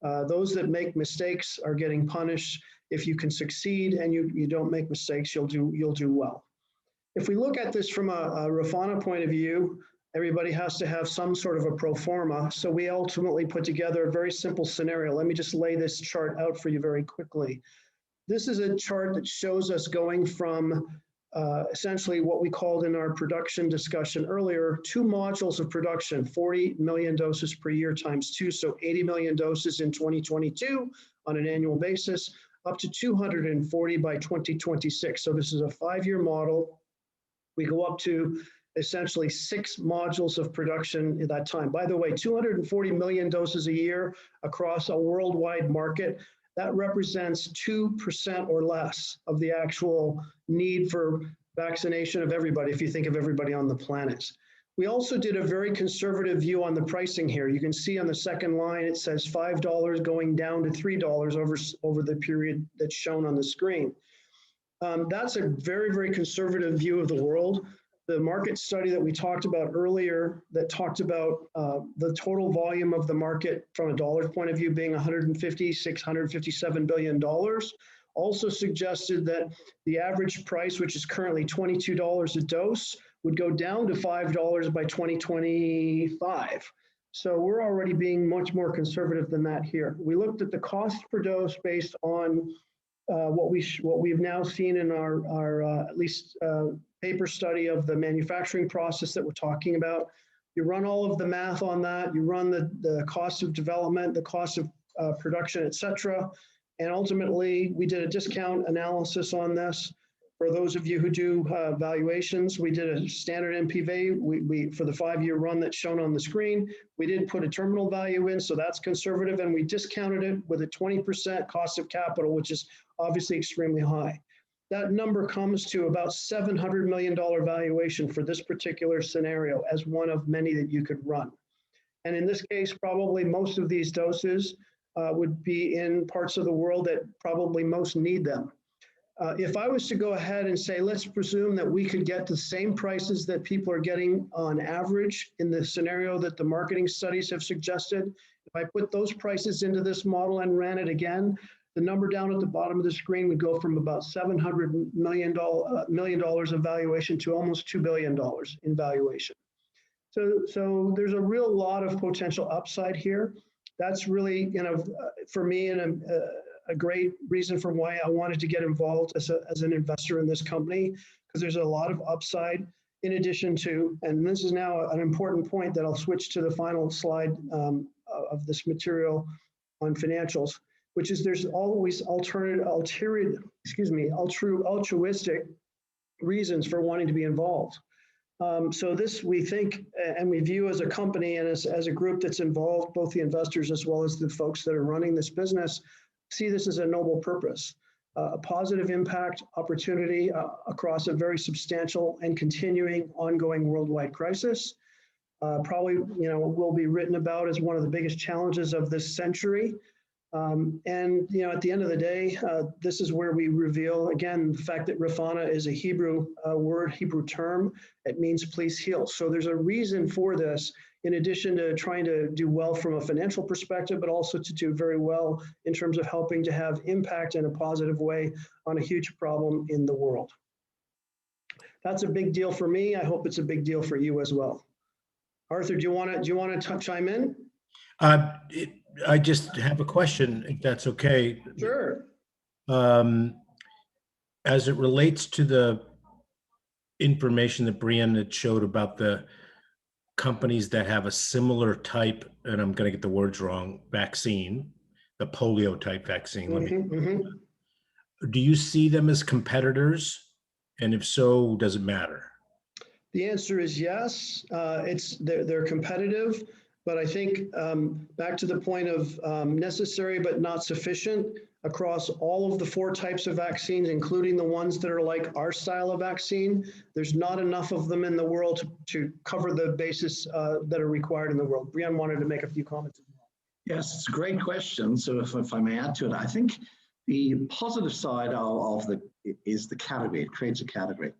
Those that make mistakes are getting punished. If you can succeed and you don't make mistakes, you'll do well. If we look at this from a Refana point of view, everybody has to have some sort of a pro forma. So we ultimately put together a very simple scenario. Let me just lay this chart out for you very quickly. This is a chart that shows us going from essentially what we called in our production discussion earlier, 2 modules of production, 40 million doses per year times 2, so 80 million doses in 2022 on an annual basis, up to 240 by 2026. So this is a 5-year model. We go up to essentially 6 modules of production at that time. By the way, 240 million doses a year across a worldwide market, that represents 2% or less of the actual need for vaccination of everybody, if you think of everybody on the planet. We also did a very conservative view on the pricing here. You can see on the second line, it says $5 going down to $3 over the period that's shown on the screen. That's a very, very conservative view of the world. The market study that we talked about earlier that talked about the total volume of the market from a dollar point of view being $157 billion also suggested that the average price, which is currently $22 a dose, would go down to $5 by 2025. So we're already being much more conservative than that here. We looked at the cost per dose based on what we've now seen in our at least paper study of the manufacturing process that we're talking about. You run all of the math on that, you run the cost of development, the cost of production, et cetera. And ultimately, we did a discount analysis on this. For those of you who do valuations, we did a standard NPV. We for the 5-year run that's shown on the screen, we did put a terminal value in, so that's conservative, and we discounted it with a 20% cost of capital, which is obviously extremely high. That number comes to about $700 million valuation for this particular scenario as one of many that you could run. And in this case, probably most of these doses would be in parts of the world that probably most need them. If I was to go ahead and say, let's presume that we could get the same prices that people are getting on average in the scenario that the marketing studies have suggested, if I put those prices into this model and ran it again, the number down at the bottom of the screen would go from about $700 million of valuation to almost $2 billion in valuation. So there's a real lot of potential upside here. That's really, for me, and a great reason for why I wanted to get involved as an investor in this company, because there's a lot of upside in addition to, and this is now an important point that I'll switch to the final slide of this material on financials, which is there's always altruistic reasons for wanting to be involved. So this, we think, and we view as a company and as a group that's involved, both the investors as well as the folks that are running this business, see this as a noble purpose, a positive impact opportunity across a very substantial and continuing ongoing worldwide crisis. Probably, will be written about as one of the biggest challenges of this century. And, at the end of the day, this is where we reveal, again, the fact that Refana is a Hebrew word, Hebrew term. It means please heal. So there's a reason for this, in addition to trying to do well from a financial perspective, but also to do very well in terms of helping to have impact in a positive way on a huge problem in the world. That's a big deal for me. I hope it's a big deal for you as well. Arthur, do you want to chime in? I just have a question, if that's okay. Sure. As it relates to the information that Brian had showed about the companies that have a similar type, and I'm going to get the words wrong, vaccine, the polio type vaccine. Do you see them as competitors? And if so, does it matter? The answer is yes. They're competitive. But I think back to the point of necessary but not sufficient across all of the 4 types of vaccines, including the ones that are like our style of vaccine, there's not enough of them in the world to cover the bases that are required in the world. Brian wanted to make a few comments as well. Yes, it's a great question. So if I may add to it, I think the positive side is the category. It creates a category.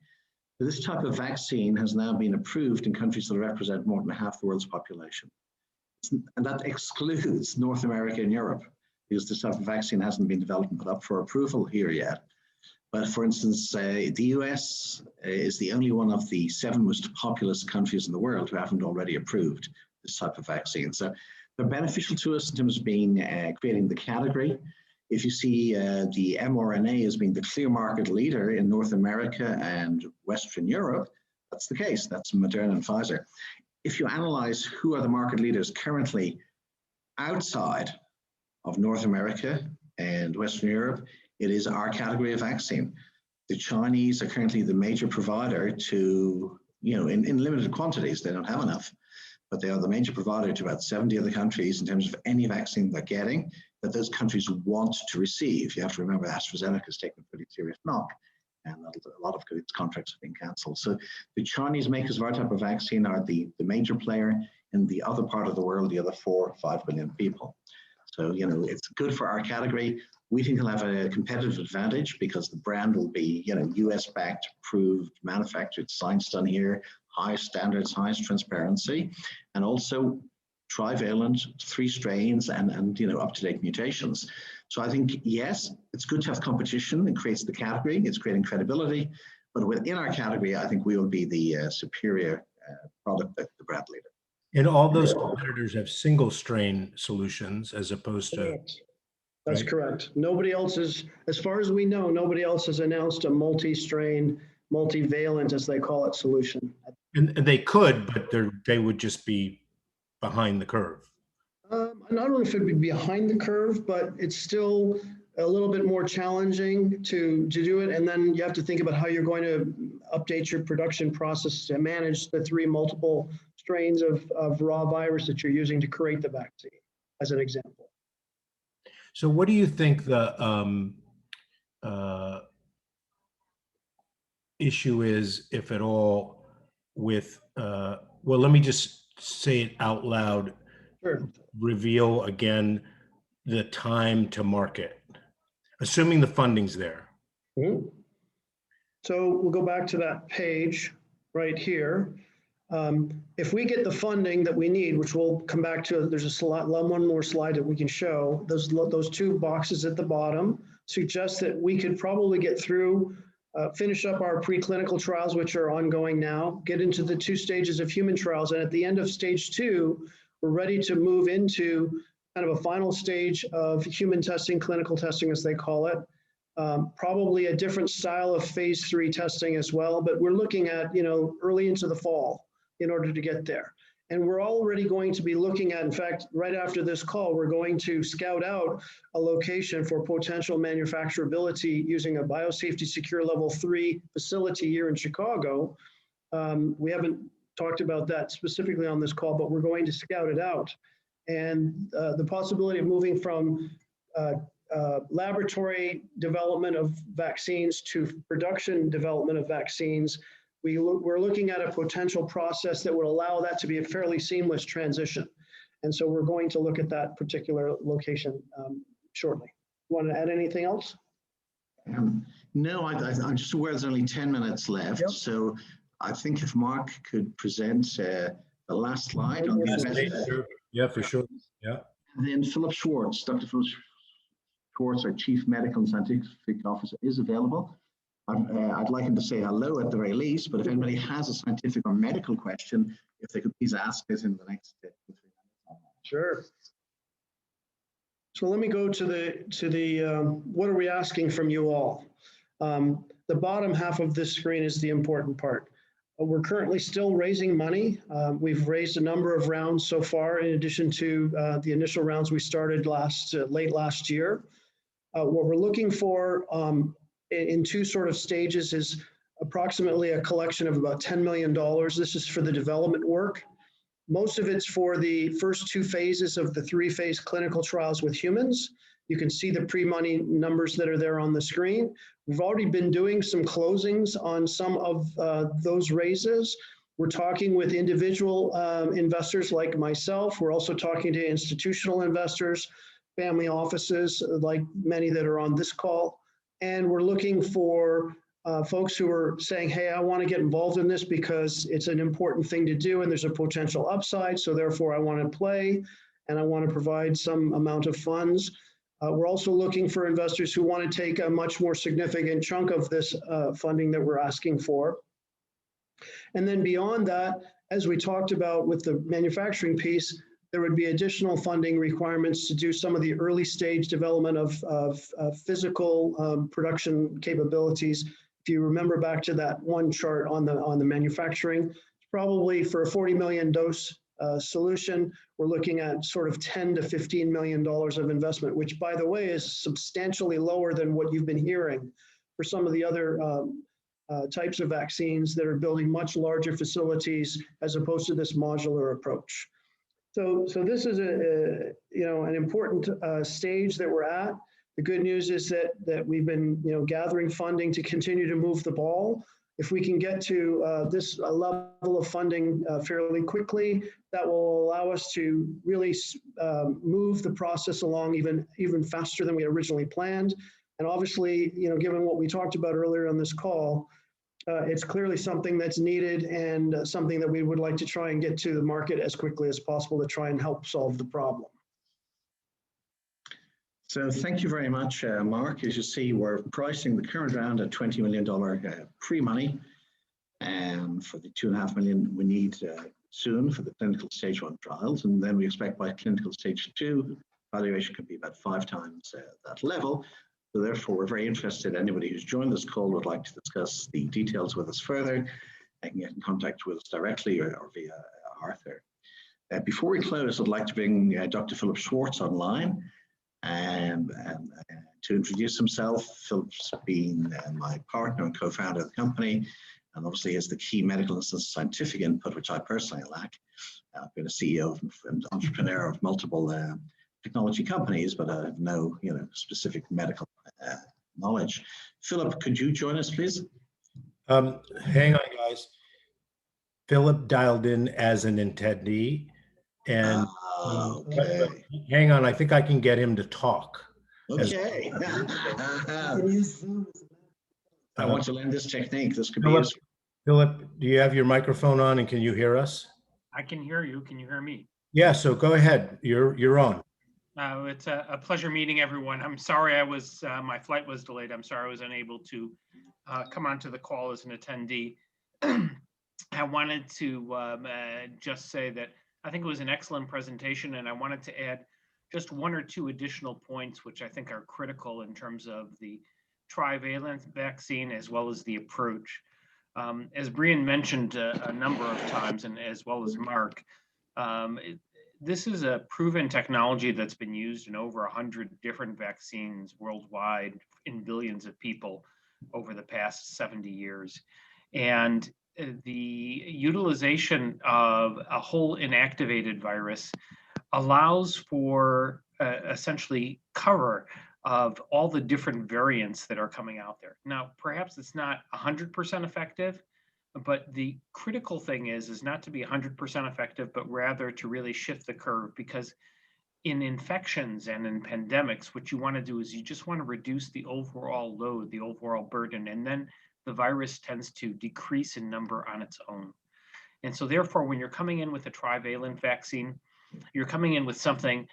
This type of vaccine has now been approved in countries that represent more than half the world's population. And that excludes North America and Europe, because this type of vaccine hasn't been developed and put up for approval here yet. But for instance, the US is the only one of the 7 most populous countries in the world who haven't already approved this type of vaccine. So they're beneficial to us in terms of being creating the category. If you see the mRNA as being the clear market leader in North America and Western Europe, that's the case. That's Moderna and Pfizer. If you analyze who are the market leaders currently outside of North America and Western Europe, it is our category of vaccine. The Chinese are currently the major provider to, in limited quantities, they don't have enough, but they are the major provider to about 70 other countries in terms of any vaccine they're getting that those countries want to receive. You have to remember AstraZeneca has taken a pretty serious knock, and a lot of its contracts have been cancelled. So the Chinese makers of our type of vaccine are the major player in the other part of the world, the other 4 or 5 billion people. So, it's good for our category. We think it'll have a competitive advantage because the brand will be, US-backed, approved, manufactured, science done here, high standards, highest transparency, and also trivalent, 3 strains, and up-to-date mutations. So I think, yes, it's good to have competition. It creates the category. It's creating credibility. But within our category, I think we will be the superior product, the brand leader. And all those competitors have single strain solutions as opposed to... That's correct. Nobody else is, as far as we know, nobody else has announced a multi-strain, multivalent, as they call it, solution. And they could, but they would just be behind the curve. I don't know if it'd be behind the curve, but it's still a little bit more challenging to do it. And then you have to think about how you're going to update your production process to manage the 3 multiple strains of raw virus that you're using to create the vaccine, as an example. So what do you think the issue is, if at all, with, well, let me just say it out loud. Sure. Reveal again the time to market, assuming the funding's there. Mm-hmm. So we'll go back to that page right here. If we get the funding that we need, which we'll come back to, there's a slide, one more slide that we can show. Those two boxes at the bottom suggest that we could probably get through, finish up our preclinical trials, which are ongoing now, get into the 2 stages of human trials. And at the end of stage 2, we're ready to move into kind of a final stage of human testing, clinical testing, as they call it. Probably a different style of phase 3 testing as well, but we're looking at, early into the fall in order to get there. And we're already going to be looking at, in fact, right after this call, we're going to scout out a location for potential manufacturability using a biosafety secure level 3 facility here in Chicago. We haven't talked about that specifically on this call, but we're going to scout it out. And the possibility of moving from laboratory development of vaccines to production development of vaccines, we're looking at a potential process that would allow that to be a fairly seamless transition. And so we're going to look at that particular location shortly. Want to add anything else? No, I'm just aware there's only 10 minutes left. Yep. So I think if Mark could present the last slide. On the yeah, for sure. Yeah. And then Philip Schwartz, Dr. Philip Schwartz, our Chief Medical and Scientific Officer, is available. I'd like him to say hello at the very least, but if anybody has a scientific or medical question, if they could please ask it in the next 2 to 3 minutes. Sure. So let me go to the what are we asking from you all? The bottom half of this screen is the important part. We're currently still raising money. We've raised a number of rounds so far, in addition to the initial rounds we started late last year. What we're looking for in 2 sort of stages is approximately a collection of about $10 million. This is for the development work. Most of it's for the first 2 phases of the 3-phase clinical trials with humans. You can see the pre-money numbers that are there on the screen. We've already been doing some closings on some of those raises. We're talking with individual investors like myself. We're also talking to institutional investors, family offices, like many that are on this call. And we're looking for folks who are saying, hey, I want to get involved in this because it's an important thing to do and there's a potential upside. So therefore I want to play and I want to provide some amount of funds. We're also looking for investors who want to take a much more significant chunk of this funding that we're asking for. And then beyond that, as we talked about with the manufacturing piece, there would be additional funding requirements to do some of the early stage development of physical production capabilities. If you remember back to that one chart on the manufacturing, probably for a 40 million dose solution, we're looking at sort of $10 to $15 million of investment, which by the way is substantially lower than what you've been hearing for some of the other types of vaccines that are building much larger facilities as opposed to this modular approach. So this is an important stage that we're at. The good news is that we've been gathering funding to continue to move the ball. If we can get to this level of funding fairly quickly, that will allow us to really move the process along even faster than we originally planned. And obviously, given what we talked about earlier on this call, it's clearly something that's needed and something that we would like to try and get to the market as quickly as possible to try and help solve the problem. So thank you very much, Mark. As you see, we're pricing the current round at $20 million pre-money for the $2.5 million we need soon for the clinical stage 1 trials. And then we expect by clinical stage 2, valuation could be about 5 times that level. So therefore, we're very interested. Anybody who's joined this call would like to discuss the details with us further. They can get in contact with us directly or via Arthur. Before we close, I'd like to bring Dr. Philip Schwartz online to introduce himself. Philip's been my partner and co-founder of the company, and obviously has the key medical and scientific input, which I personally lack. I've been a CEO and entrepreneur of multiple technology companies, but I have no specific medical knowledge. Philip, could you join us, please? Hang on, guys. Philip dialed in as an attendee, and okay. Hang on, I think I can get him to talk. Okay. I want to learn this technique. This could be useful. Philip, do you have your microphone on and can you hear us? I can hear you. Can you hear me? Yeah, so go ahead. You're on. It's a pleasure meeting everyone. I'm sorry my flight was delayed. I'm sorry I was unable to come onto the call as an attendee. I wanted to just say that I think it was an excellent presentation, and I wanted to add just one or two additional points which I think are critical in terms of the trivalent vaccine as well as the approach. As Brian mentioned a number of times, and as well as Mark, this is a proven technology that's been used in over 100 different vaccines worldwide in billions of people over the past 70 years. And the utilization of a whole inactivated virus allows for essentially cover of all the different variants that are coming out there. Now, perhaps it's not 100% effective, but the critical thing is not to be 100% effective, but rather to really shift the curve, because in infections and in pandemics, what you want to do is you just want to reduce the overall load, the overall burden, and then the virus tends to decrease in number on its own. And so therefore, when you're coming in with a trivalent vaccine, you're coming in with something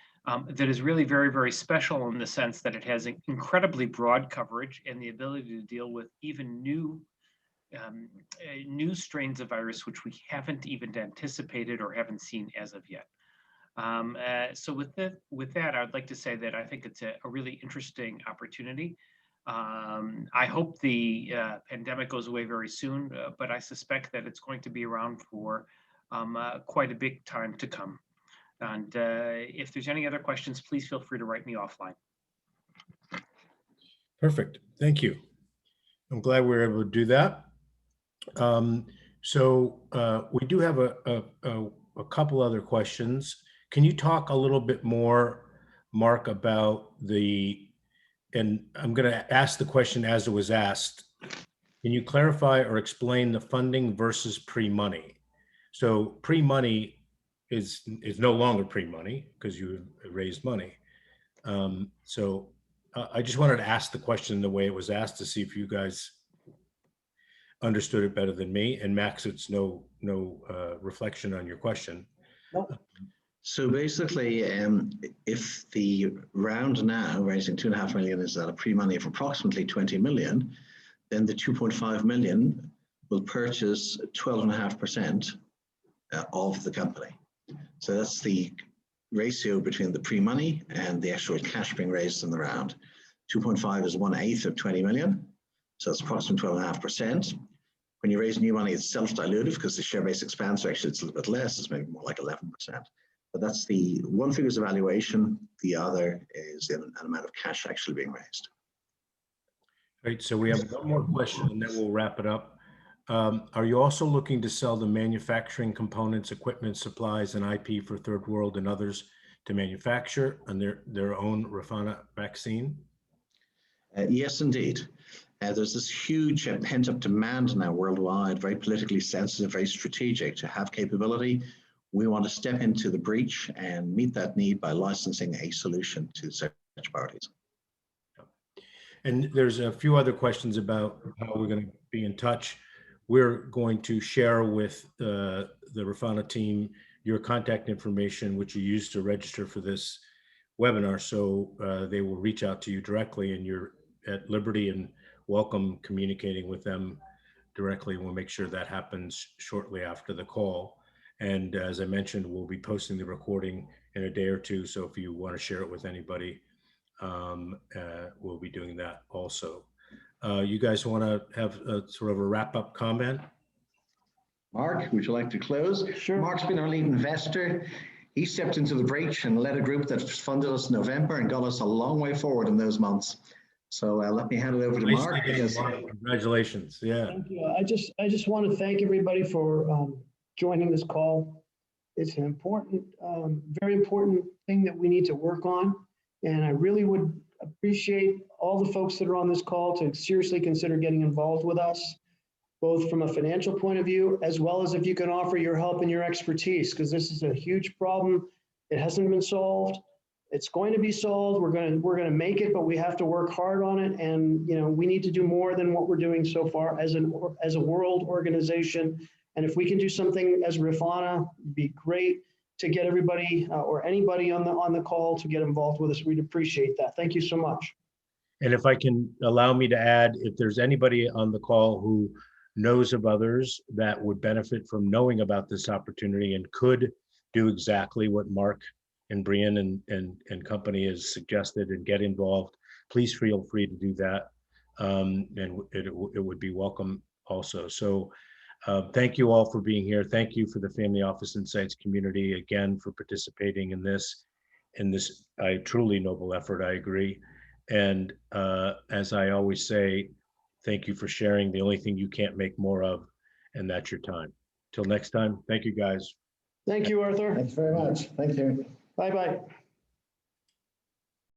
that is really very, very special in the sense that it has incredibly broad coverage and the ability to deal with even new strains of virus, which we haven't even anticipated or haven't seen as of yet. So with that, I'd like to say that I think it's a really interesting opportunity. I hope the pandemic goes away very soon, but I suspect that it's going to be around for quite a big time to come. And if there's any other questions, please feel free to write me offline. Perfect. Thank you. I'm glad we were able to do that. We do have a couple other questions. Can you talk a little bit more, Mark, about and I'm going to ask the question as it was asked. Can you clarify or explain the funding versus pre-money? So pre-money is no longer pre-money because you raised money. I just wanted to ask the question the way it was asked to see if you guys understood it better than me. And Max, it's no reflection on your question. Nope. So basically, if the round now raising 2.5 million is at a pre-money of approximately 20 million, then the 2.5 million will purchase 12.5% of the company. So that's the ratio between the pre-money and the actual cash being raised in the round. 2.5 is 1/8 of 20 million. So it's approximately 12.5%. When you raise new money, it's self-dilutive because the share base expands, so actually it's a little bit less, it's maybe more like 11%. But that's the one figure's evaluation, the other is an amount of cash actually being raised. Right, so we have one more question and then we'll wrap it up. Are you also looking to sell the manufacturing components, equipment, supplies, and IP for Third World and others to manufacture on their own Refana vaccine? Yes, indeed. There's this huge pent-up demand now worldwide, very politically sensitive, very strategic to have capability. We want to step into the breach and meet that need by licensing a solution to such parties. And there's a few other questions about how we're going to be in touch. We're going to share with the Refana team your contact information, which you used to register for this webinar. So they will reach out to you directly, and you're at liberty and welcome communicating with them directly. We'll make sure that happens shortly after the call. And as I mentioned, we'll be posting the recording in a day or two. So if you want to share it with anybody, we'll be doing that also. You guys want to have sort of a wrap-up comment? Mark, would you like to close? Sure. Mark's been our lead investor. He stepped into the breach and led a group that funded us in November and got us a long way forward in those months. So let me hand it over to Mark. Congratulations. Yeah. Thank you. I just want to thank everybody for joining this call. It's an important, very important thing that we need to work on. And I really would appreciate all the folks that are on this call to seriously consider getting involved with us, both from a financial point of view, as well as if you can offer your help and your expertise, because this is a huge problem. It hasn't been solved. It's going to be solved. We're going to make it, but we have to work hard on it. And, you know, we need to do more than what we're doing so far as a world organization. And if we can do something as Refana, it'd be great to get everybody or anybody on the call to get involved with us. We'd appreciate that. Thank you so much. And if I can allow me to add, if there's anybody on the call who knows of others that would benefit from knowing about this opportunity and could do exactly what Mark and Brian and company has suggested and get involved, please feel free to do that. And it would be welcome also. So thank you all for being here. Thank you for the Family Office Insights community again for participating in this truly noble effort. I agree. And as I always say, thank you for sharing the only thing you can't make more of, and that's your time. Till next time, thank you guys. Thank you, Arthur. Thanks very much. Thank you. Bye-bye.